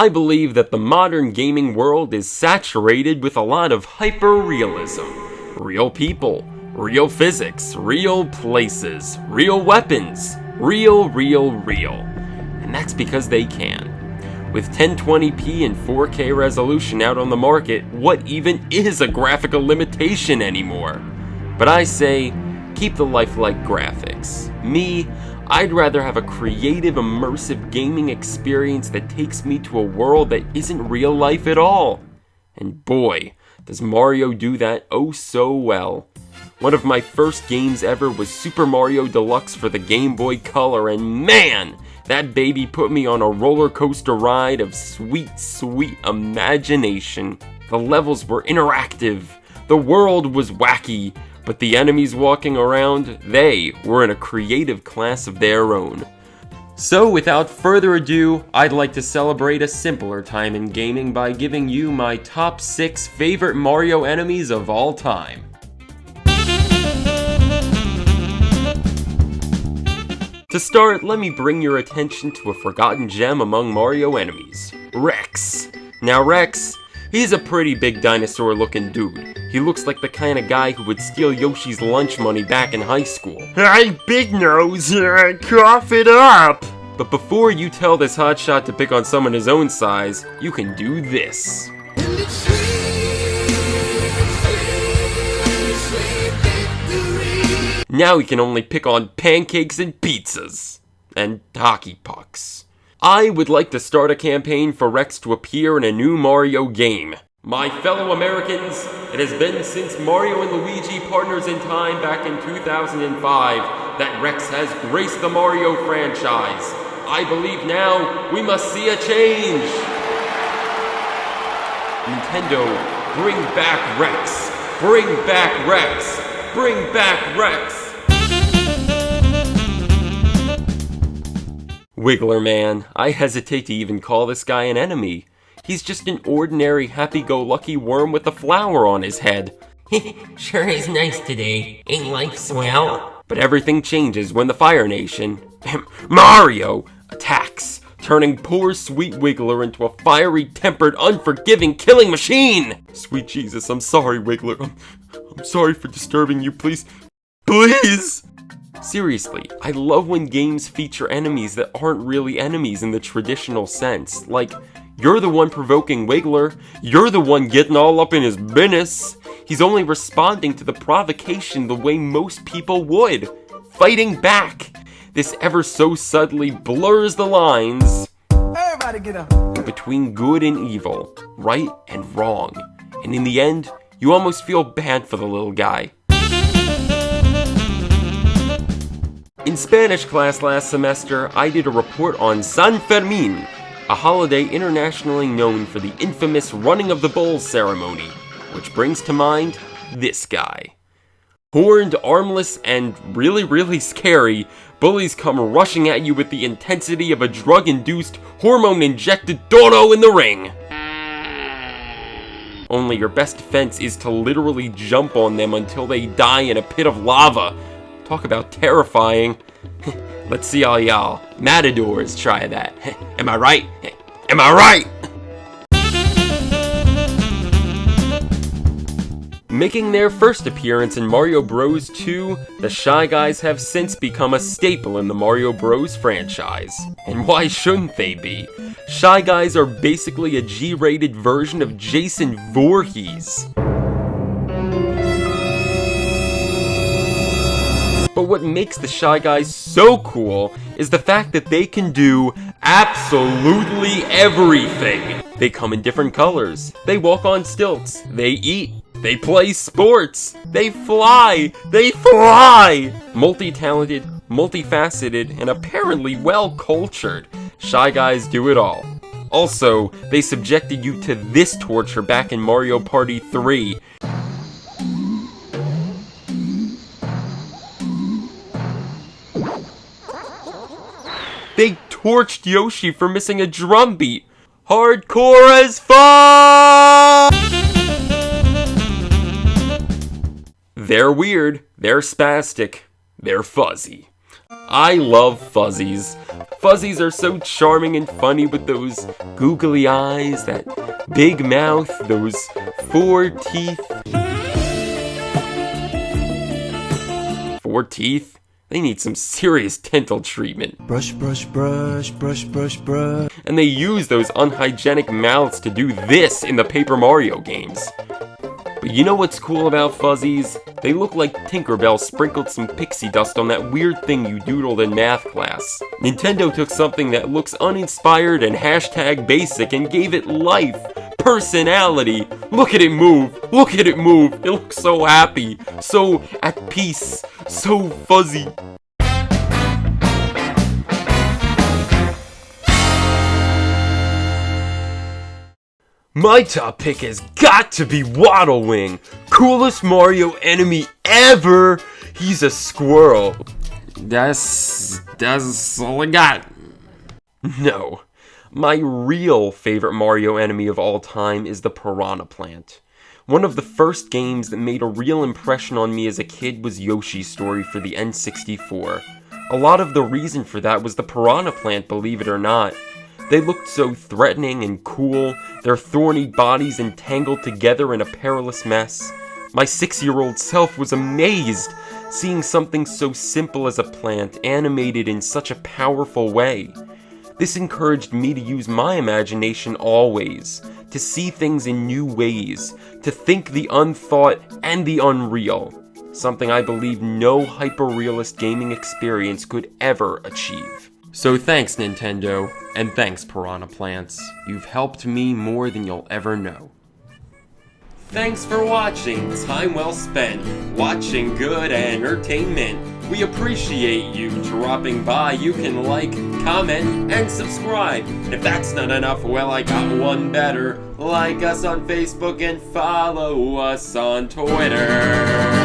I believe that the modern gaming world is saturated with a lot of hyper-realism. Real people, real physics, real places, real weapons, real. And that's because they can. With 1020p and 4K resolution out on the market, what even is a graphical limitation anymore? But I say, keep the lifelike graphics. Me, I'd rather have a creative, immersive gaming experience that takes me to a world that isn't real life at all. And boy, does Mario do that oh so well. One of my first games ever was Super Mario Deluxe for the Game Boy Color, and man, that baby put me on a roller coaster ride of sweet imagination. The levels were interactive, the world was wacky, but the enemies walking around, they were in a creative class of their own. So without further ado, I'd like to celebrate a simpler time in gaming by giving you my top 6 favorite Mario enemies of all time. To start, let me bring your attention to a forgotten gem among Mario enemies, Rex. Now Rex, he's a pretty big dinosaur looking dude. He looks like the kind of guy who would steal Yoshi's lunch money back in high school. Hey, Big Nose, cough it up! But before you tell this hotshot to pick on someone his own size, you can do this. Now he can only pick on pancakes and pizzas. And hockey pucks. I would like to start a campaign for Rex to appear in a new Mario game. My fellow Americans, it has been since Mario and Luigi Partners in Time back in 2005 that Rex has graced the Mario franchise. I believe now we must see a change. Nintendo, bring back Rex. Bring back Rex. Bring back Rex. Wiggler man, I hesitate to even call this guy an enemy. He's just an ordinary happy-go-lucky worm with a flower on his head. Sure is nice today, ain't life swell? But everything changes when the Fire Nation, Mario, attacks, turning poor sweet Wiggler into a fiery-tempered, unforgiving killing machine! Sweet Jesus, I'm sorry, Wiggler. I'm sorry for disturbing you, please. Please! Seriously, I love when games feature enemies that aren't really enemies in the traditional sense. Like, you're the one provoking Wiggler, you're the one getting all up in his business. He's only responding to the provocation the way most people would. Fighting back. This ever so subtly blurs the lines between good and evil, right and wrong. And in the end, you almost feel bad for the little guy. In Spanish class last semester, I did a report on San Fermin, a holiday internationally known for the infamous running of the bulls ceremony, which brings to mind this guy. Horned, armless, and really scary, bullies come rushing at you with the intensity of a drug-induced, hormone-injected toro in the ring. Only your best defense is to literally jump on them until they die in a pit of lava. Talk about terrifying. Let's see all y'all matadors try that. Am I right? Am I right? Making their first appearance in Mario Bros. 2, the Shy Guys have since become a staple in the Mario Bros. Franchise. And why shouldn't they be? Shy Guys are basically a G-rated version of Jason Voorhees. But what makes the Shy Guys so cool is the fact that they can do absolutely everything. They come in different colors, they walk on stilts, they eat, they play sports, they fly! Multi-talented, multifaceted, and apparently well-cultured, Shy Guys do it all. Also, they subjected you to this torture back in Mario Party 3. They torched Yoshi for missing a drum beat. Hardcore as fuck! They're weird, they're spastic, they're fuzzy. I love Fuzzies. Fuzzies are so charming and funny with those googly eyes, that big mouth, those 4 teeth. 4 teeth? They need some serious dental treatment. Brush, brush, brush, brush, brush, brush. And they use those unhygienic mouths to do this in the Paper Mario games. But you know what's cool about Fuzzies? They look like Tinkerbell sprinkled some pixie dust on that weird thing you doodled in math class. Nintendo took something that looks uninspired and hashtag basic and gave it life, personality. Look at it move, look at it move. It looks so happy, so at peace, so fuzzy. My top pick has got to be Waddle Wing. Coolest Mario enemy ever. He's a squirrel. That's all I got. No. My real favorite Mario enemy of all time is the Piranha Plant. One of the first games that made a real impression on me as a kid was Yoshi's Story for the N64. A lot of the reason for that was the Piranha Plant, believe it or not. They looked so threatening and cool, their thorny bodies entangled together in a perilous mess. My 6-year-old self was amazed, seeing something so simple as a plant animated in such a powerful way. This encouraged me to use my imagination always, to see things in new ways, to think the unthought and the unreal, something I believe no hyper-realist gaming experience could ever achieve. So thanks, Nintendo, and thanks, Piranha Plants. You've helped me more than you'll ever know. Thanks for watching. Time well spent watching good entertainment. We appreciate you dropping by. You can like, comment, and subscribe. If that's not enough, well, I got one better. Like us on Facebook and follow us on Twitter.